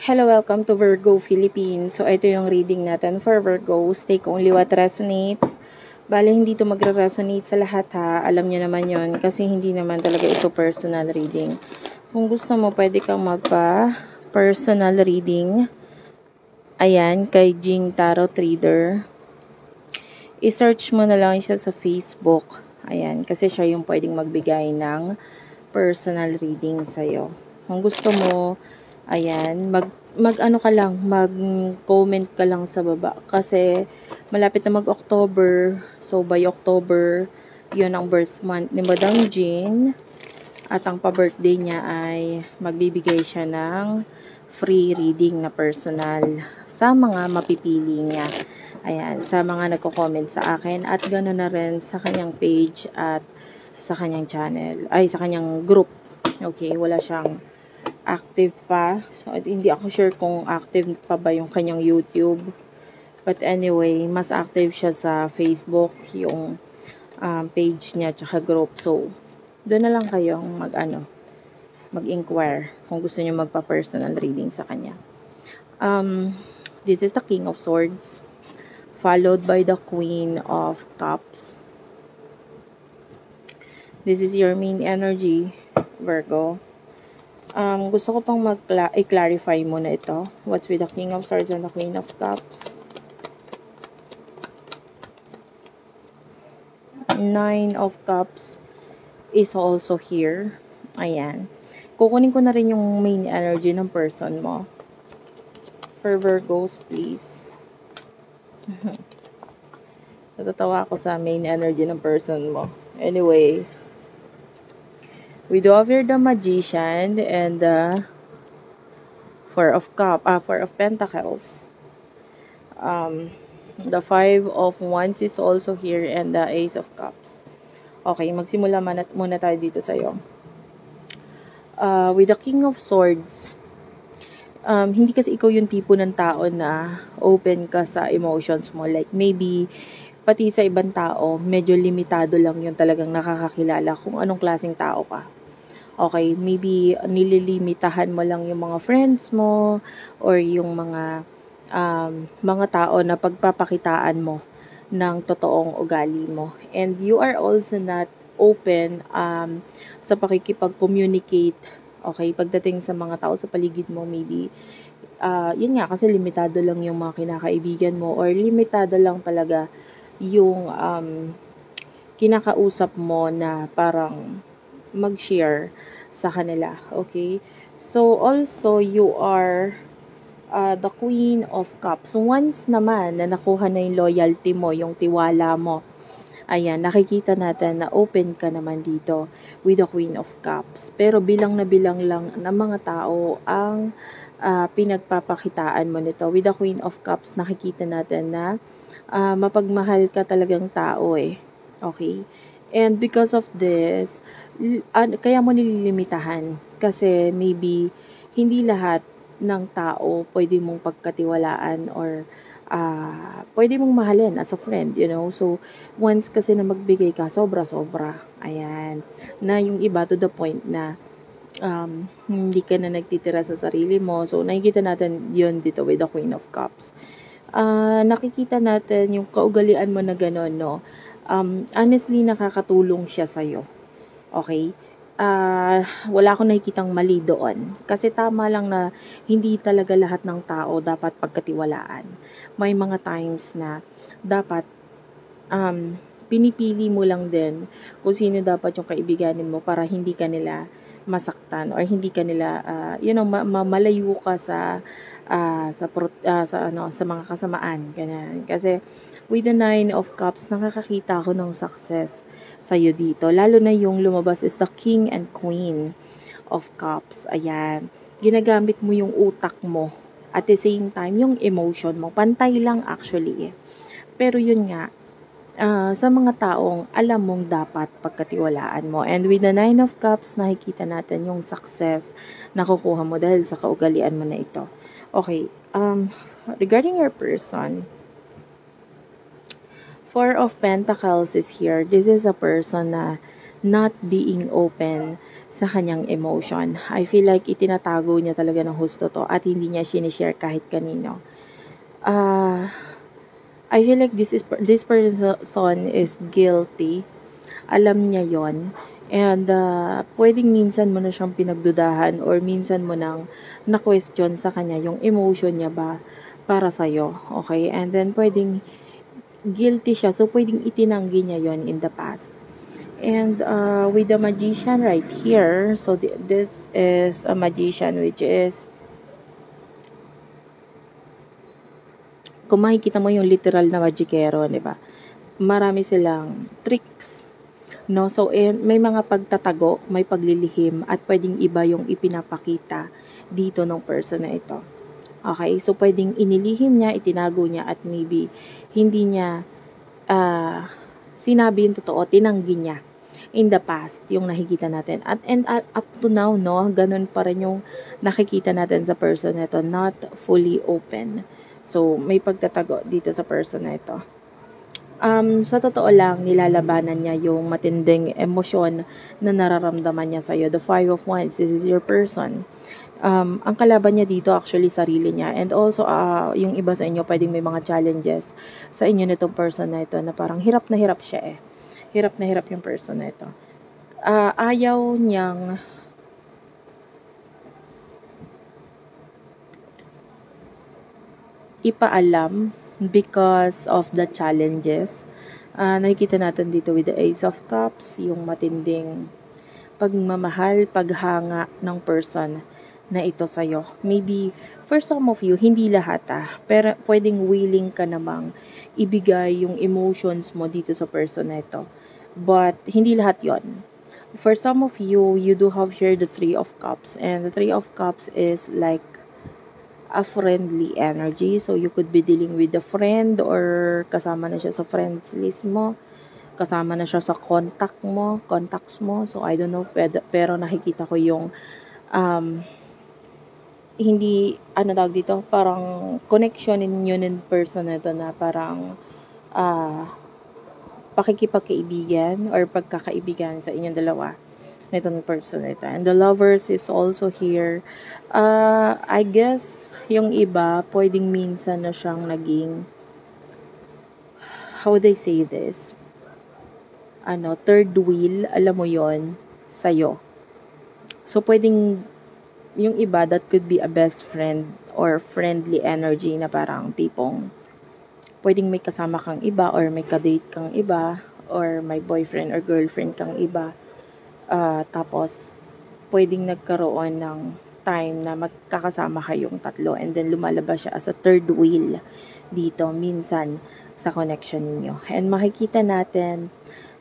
Hello, welcome to Virgo Philippines. So, ito yung reading natin for Virgos. Take only what resonates. Bale, hindi to magre-resonate sa lahat ha. Alam nyo naman yon kasi hindi naman talaga ito personal reading. Kung gusto mo, pwede kang magpa-personal reading. Ayan, kay Jing Tarot Reader. I-search mo na lang siya sa Facebook. Ayan, kasi siya yung pwedeng magbigay ng personal reading sa'yo. Kung gusto mo, ayan, mag-ano ka lang, mag-comment ka lang sa baba. Kasi, malapit na mag-October. So, by October, yun ang birth month ni Madam Jean. At ang pa-birthday niya ay magbibigay siya ng free reading na personal sa mga mapipili niya. Ayan, sa mga nagko-comment sa akin. At gano'n na rin sa kanyang page at sa kanyang channel. Ay, sa kanyang group. Okay, wala siyang active pa. So, hindi ako sure kung active pa ba yung kanyang YouTube. But anyway, mas active siya sa Facebook, yung page niya, tsaka group. So, doon na lang kayong mag-inquire kung gusto niyo magpa-personal reading sa kanya. This is the King of Swords, followed by the Queen of Cups. This is your main energy, Virgo. Gusto ko pang i-clarify muna ito. What's with the King of Swords and the Queen of Cups? Nine of Cups is also here. Ayan. Kukunin ko na rin yung main energy ng person mo. For Virgos, please. Natatawa ako sa main energy ng person mo. Anyway, we do have here the Magician and the Four of Pentacles. The Five of Wands is also here and the Ace of Cups. Okay, magsimula muna tayo dito sa'yo. With the King of Swords, hindi kasi ikaw yung tipo ng tao na open ka sa emotions mo. Like maybe, pati sa ibang tao, medyo limitado lang yung talagang nakakakilala kung anong klaseng tao ka. Okay, maybe nililimitahan mo lang yung mga friends mo or yung mga tao na pagpapakitaan mo ng totoong ugali mo. And you are also not open sa pakikipag-communicate. Okay, pagdating sa mga tao sa paligid mo, maybe yun nga, kasi limitado lang yung mga kinakaibigan mo or limitado lang talaga yung kinakausap mo na parang mag-share sa kanila. Okay? So, also, you are the Queen of Cups. Once naman na nakuha na yung loyalty mo, yung tiwala mo, ayan, nakikita natin na open ka naman dito with the Queen of Cups. Pero bilang lang ng mga tao ang pinagpapakitaan mo nito. With the Queen of Cups, nakikita natin na mapagmahal ka talagang tao eh. Okay? And because of this, kaya mo nililimitahan. Kasi maybe hindi lahat ng tao pwede mong pagkatiwalaan or pwede mong mahalin as a friend, you know. So, once kasi na magbigay ka, sobra-sobra. Ayan. Na yung iba to the point na hindi ka na nagtitira sa sarili mo. So, nakikita natin yun dito with the Queen of Cups. Nakikita natin yung kaugalian mo na gano'n, no? Honestly, nakakatulong siya sa'yo. Okay? Wala akong nakikitang mali doon. Kasi tama lang na hindi talaga lahat ng tao dapat pagkatiwalaan. May mga times na dapat pinipili mo lang din kung sino dapat yung kaibiganin mo para hindi ka nila masaktan or hindi ka nila malayo ka sa mga kasamaan, ganyan. Kasi with the Nine of Cups, nakakakita ako ng success sa'yo dito. Lalo na yung lumabas is the King and Queen of Cups. Ayan. Ginagamit mo yung utak mo. At the same time, yung emotion mo. Pantay lang actually. Pero yun nga, sa mga taong alam mong dapat pagkatiwalaan mo. And with the Nine of Cups, nakikita natin yung success na kukuha mo dahil sa kaugalian mo na ito. Okay, regarding your person, Four of Pentacles is here. This is a person na not being open sa kanyang emotion. I feel like itinatago niya talaga ng husto to at hindi niya sinishare kahit kanino. I feel like this person is guilty. Alam niya yon. And pwedeng minsan mo na siyang pinagdudahan or minsan mo nang na-question sa kanya yung emotion niya ba para sa'yo. Okay? And then pwedeng guilty siya. So pwedeng itinanggi niya yon in the past. And with the magician right here, so this is a magician which is, kung makikita mo yung literal na magikero, di ba? Marami silang tricks, no? So may mga pagtatago, may paglilihim, at pwedeng iba yung ipinapakita dito ng person na ito. Okay, so pwedeng inilihim niya, itinago niya, at maybe hindi niya sinabi yung totoo, tinanggi niya in the past, yung nakikita natin. And up to now, no, ganun pa rin yung nakikita natin sa person na ito, not fully open. So, may pagtatago dito sa person na ito. Sa totoo lang, nilalabanan niya yung matinding emosyon na nararamdaman niya sa'yo. The Five of Wands, this is your person. Ang kalaban niya dito actually sarili niya. And also, yung iba sa inyo, pwedeng may mga challenges sa inyo nitong person na ito na parang hirap na hirap siya eh. Hirap na hirap yung person na ito. Ayaw niyang ipaalam because of the challenges. Nakikita natin dito with the Ace of Cups, yung matinding pagmamahal, paghanga ng person na ito sa'yo. Maybe, for some of you, hindi lahat pero pwedeng willing ka namang ibigay yung emotions mo dito sa person na ito. But, hindi lahat yon. For some of you, you do have here the Three of Cups. And the Three of Cups is like a friendly energy. So, you could be dealing with a friend or kasama na siya sa friends list mo. Kasama na siya sa contacts mo. So, I don't know, pero nakikita ko yung hindi, tawag dito, parang connection ninyo in person na ito na parang pakikipagkaibigan or pagkakaibigan sa inyong dalawa na itong person na ito. And the Lovers is also here. I guess, yung iba, pwedeng minsan na siyang naging, how would I say this? Third wheel, alam mo yon sa'yo. So, pwedeng, yung iba, that could be a best friend or friendly energy na parang tipong, pwedeng may kasama kang iba or may kadate kang iba or may boyfriend or girlfriend kang iba. Tapos, pwedeng nagkaroon ng time na magkakasama kayong tatlo and then lumalabas siya as a third wheel dito minsan sa connection ninyo. And makikita natin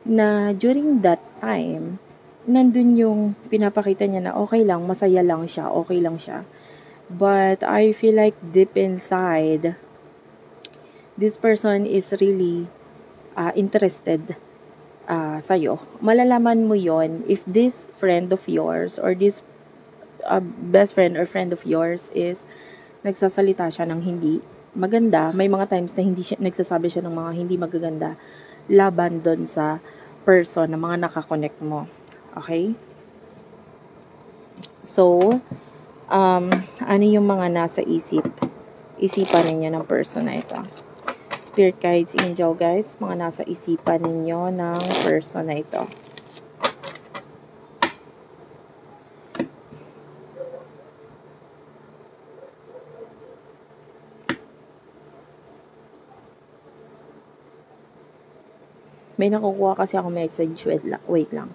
na during that time, nandun yung pinapakita niya na okay lang, masaya lang siya, okay lang siya. But I feel like deep inside, this person is really interested sa'yo. Malalaman mo yon if this friend of yours or this best friend or friend of yours is nagsasalita siya ng hindi maganda. May mga times na nagsasabi siya ng mga hindi magaganda laban doon sa person na mga nakakonect mo. Okay? So, ano yung mga nasa isipan ninyo ng person na ito? Spirit guides, angel guides, mga nasa isipan ninyo ng person na ito. May nakukuha kasi ako message. Wait lang.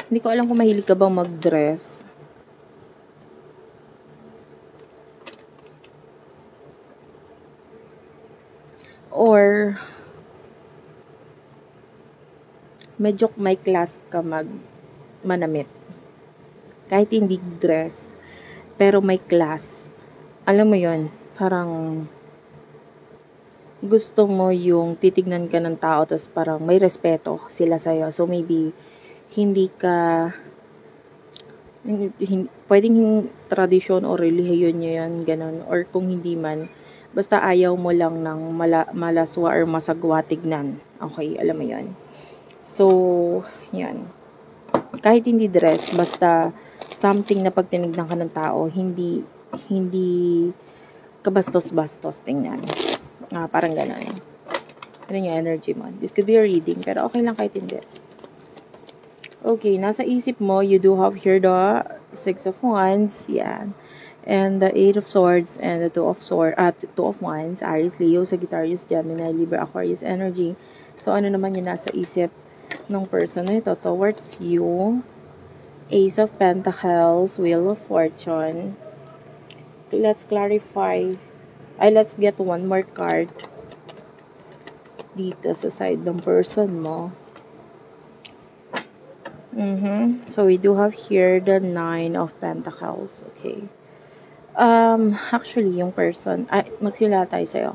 Hindi ko alam kung mahilig ka bang mag-dress. Or medyo may class ka manamit. Kahit hindi dress, pero may class. Alam mo yon, parang gusto mo yung titignan ka ng tao tapos parang may respeto sila sa'yo. So maybe hindi ka pwedeng tradisyon o relihiyon nyo yan, ganun. Or kung hindi man, Basta ayaw mo lang ng malaswa or masagwa tignan. Okay, alam mo yon. So, yan. Kahit hindi dress, basta something na pag tinignan ka ng tao, hindi kabastos-bastos tingnan. Parang ganun. Ano yung energy mo? This could be a reading, pero okay lang kahit hindi. Okay, nasa isip mo, you do have here the Six of Wands, yan. And the Eight of Swords and the Two of Wands, Aries, Leo, Sagittarius, Gemini, Libra, Aquarius energy. So, ano naman yung nasa isip ng person na ito towards you? Ace of Pentacles, Wheel of Fortune. Let's clarify. Let's get one more card dito sa side ng person mo. So, we do have here the Nine of Pentacles. Okay. Actually, yung person, magsimula tayo sa'yo.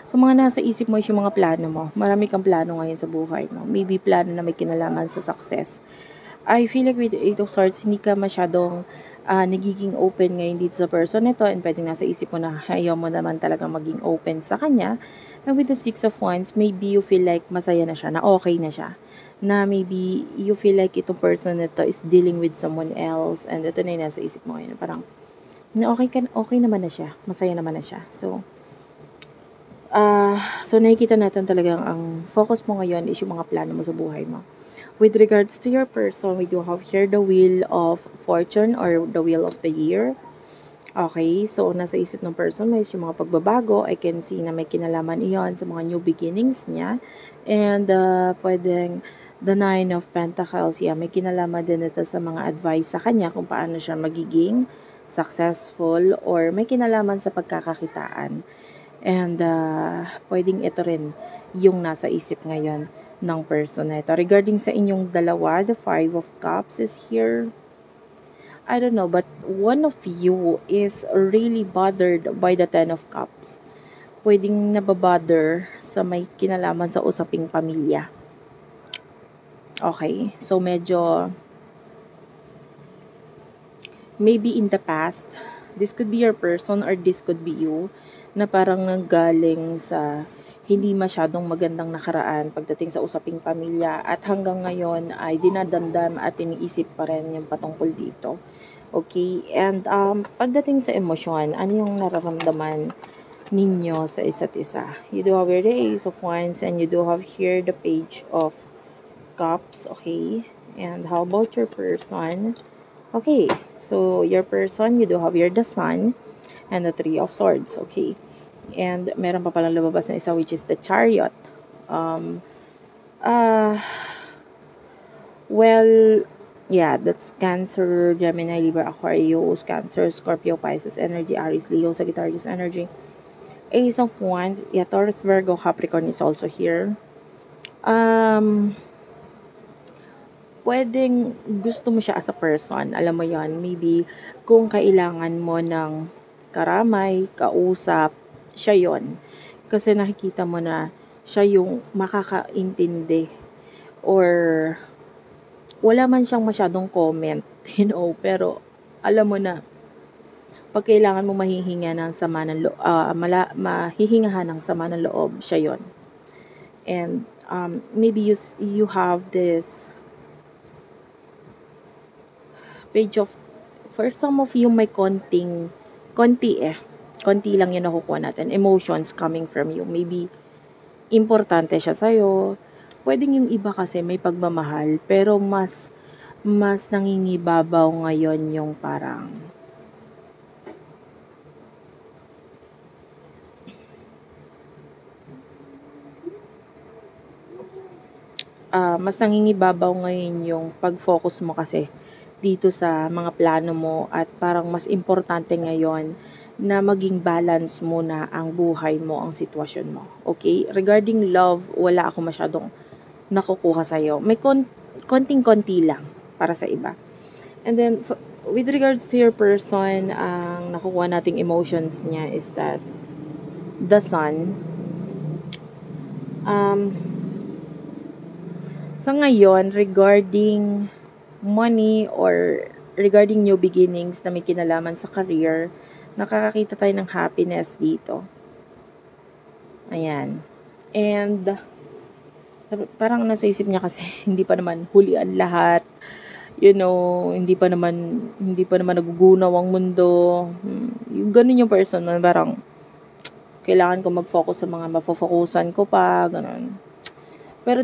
So, mga nasa isip mo is yung mga plano mo. Marami kang plano ngayon sa buhay mo. Maybe plano na may kinalaman sa success. I feel like with the Eight of Swords, hindi ka masyadong nagiging open ngayon dito sa person nito, and pwedeng nasa isip mo na ayaw mo naman talaga maging open sa kanya. And with the Six of Wands, maybe you feel like masaya na siya, na okay na siya. Na maybe you feel like itong person nito is dealing with someone else, and ito na yung nasa isip mo ngayon. Parang, okay naman na siya. Masaya naman na siya. So nakikita natin talagang ang focus mo ngayon is yung mga plano mo sa buhay mo. With regards to your person, we do have here the Wheel of Fortune or the Wheel of the Year. Okay, so nasa isip ng person mo is yung mga pagbabago. I can see na may kinalaman iyon sa mga new beginnings niya. And pwedeng the Nine of Pentacles, may kinalaman din ito sa mga advice sa kanya kung paano siya magiging successful or may kinalaman sa pagkakakitaan. And pwedeng ito rin yung nasa isip ngayon ng person na ito. Regarding sa inyong dalawa, the Five of Cups is here. I don't know, but one of you is really bothered by the Ten of Cups. Pwedeng nababother sa may kinalaman sa usaping pamilya. Okay, so medyo maybe in the past, this could be your person or this could be you, na parang nanggaling sa hindi masyadong magandang nakaraan pagdating sa usaping pamilya at hanggang ngayon ay dinadamdam at iniisip pa rin yung patungkol dito. Okay, and pagdating sa emosyon, ano yung nararamdaman ninyo sa isa't isa? You do have here the Ace of Wands and you do have here the Page of Cups, okay? And how about your person? Okay, so your person, you do have here the Sun and the Three of Swords, okay? And meron pa palang lumabas na isa which is the Chariot. That's Cancer, Gemini, Libra, Aquarius, Cancer, Scorpio, Pisces energy, Aries, Leo, Sagittarius energy. Ace of Wands, Taurus, Virgo, Capricorn is also here. Pwedeng gusto mo siya as a person, alam mo yon, maybe kung kailangan mo ng karamay, kausap, siya yon. Kasi nakikita mo na siya yung makakaintindi or wala man siyang masyadong comment, pero alam mo na pag kailangan mo mahihinga ng sama ng mahihingahan ng sama ng loob, siya yon. And maybe you have this Page of, for some of you may konti lang yung nakukuha natin, emotions coming from you. Maybe importante siya sa'yo. Pwedeng yung iba kasi may pagmamahal, pero mas nangingibabaw ngayon yung parang mas nangingibabaw ngayon yung pag-focus mo kasi dito sa mga plano mo at parang mas importante ngayon na maging balance muna ang buhay mo, ang sitwasyon mo. Okay? Regarding love, wala ako masyadong nakukuha sa'yo. May konting-konti lang para sa iba. And then, with regards to your person, ang nakukuha nating emotions niya is that the Sun. Sa ngayon, regarding money or regarding new beginnings na may kinalaman sa career, nakakakita tayo ng happiness dito. Ayan. And, parang nasa isip niya kasi, hindi pa naman huli ang lahat. Hindi pa naman nagugunaw ang mundo. Yung ganun yung person na parang, kailangan ko mag-focus sa mga mafofocusan ko pa, ganun. Pero,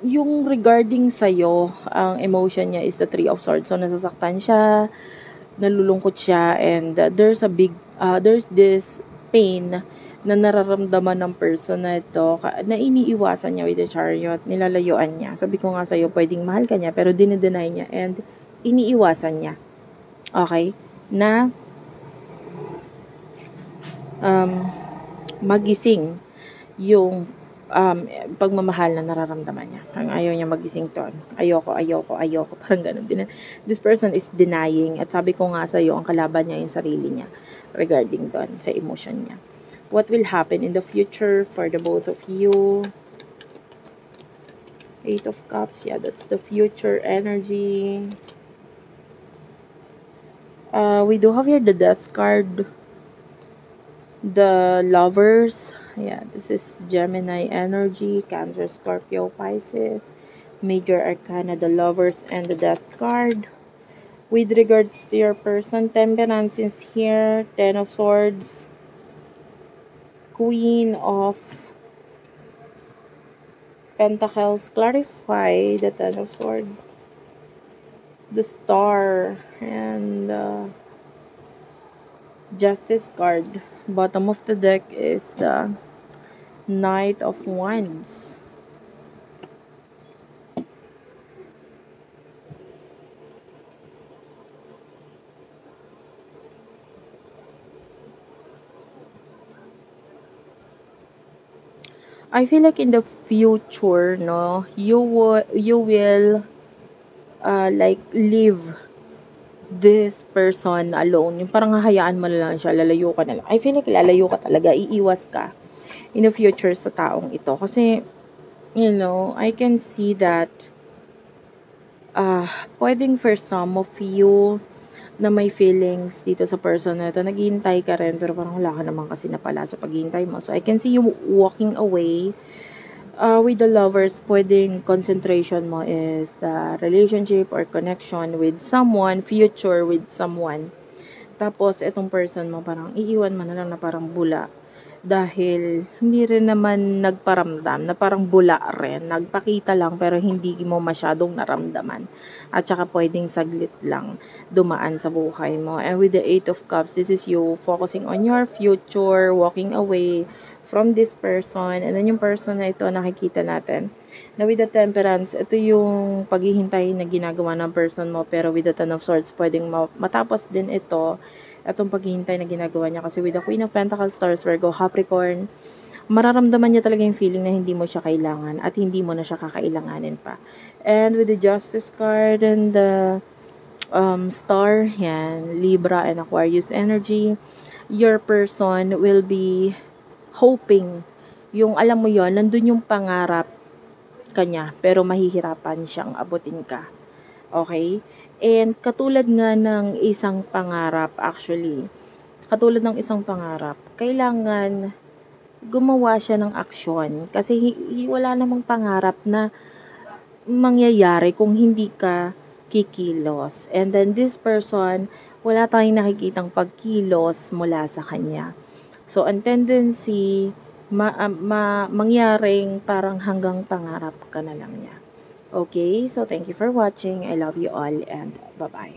yung regarding sa'yo, ang emotion niya is the Three of Swords. So, nasasaktan siya, nalulungkot siya, and there's this pain na nararamdaman ng person na ito, na iniiwasan niya with the Chariot, nilalayuan niya. Sabi ko nga sa'yo, pwedeng mahal ka niya, pero dinideny niya, and iniiwasan niya. Okay? Na, magising yung pagmamahal na nararamdaman niya. Ang ayaw niya magising doon. Ayoko. Parang ganun. This person is denying. At sabi ko nga sa'yo, ang kalaban niya yung sarili niya regarding doon sa emotion niya. What will happen in the future for the both of you? Eight of Cups. Yeah, that's the future energy. We do have here the Death card. The Lovers. Yeah, this is Gemini energy, Cancer, Scorpio, Pisces. Major Arcana, the Lovers, and the Death card. With regards to your person, Temperance is here, Ten of Swords, Queen of Pentacles. Clarify the Ten of Swords, the Star, and Justice card. Bottom of the deck is the Knight of Wands. I feel like in the future, no, you will like leave this person alone. Yung parang hahayaan mo na lang siya, lalayo ka na lang. I feel like lalayo ka talaga, iiwas ka in the future sa taong ito. Kasi, I can see that pwedeng for some of you na may feelings dito sa person na ito, naghihintay ka rin, pero parang wala ka naman kasi napala sa paghihintay mo. So, I can see you walking away. With the Lovers, pwedeng concentration mo is the relationship or connection with someone, future with someone. Tapos, itong person mo, parang iiwan mo na lang na parang bula. Dahil, hindi rin naman nagparamdam, na parang bula rin. Nagpakita lang, pero hindi mo masyadong naramdaman. At saka, pwedeng saglit lang dumaan sa buhay mo. And with the Eight of Cups, this is you focusing on your future, walking away from this person. And then, yung person na ito, nakikita natin. Na with the Temperance, ito yung paghihintay na ginagawa ng person mo. Pero with the Ten of Swords, pwedeng matapos din ito, itong paghihintay na ginagawa niya. Kasi with the Queen of Pentacles, Taurus, Virgo, Capricorn, mararamdaman niya talaga yung feeling na hindi mo siya kailangan at hindi mo na siya kakailanganin pa. And with the Justice card and the Star, yan, Libra and Aquarius energy, your person will be hoping, yung alam mo yon, nandun yung pangarap kanya, pero mahihirapan siyang abutin ka. Okay? And katulad nga ng isang pangarap, kailangan gumawa siya ng aksyon. Kasi wala namang pangarap na mangyayari kung hindi ka kikilos. And then this person, wala tayong nakikitang pagkilos mula sa kanya. So, ang tendency, mangyaring parang hanggang pangarap ka na lang niya. Okay, so thank you for watching. I love you all and bye-bye.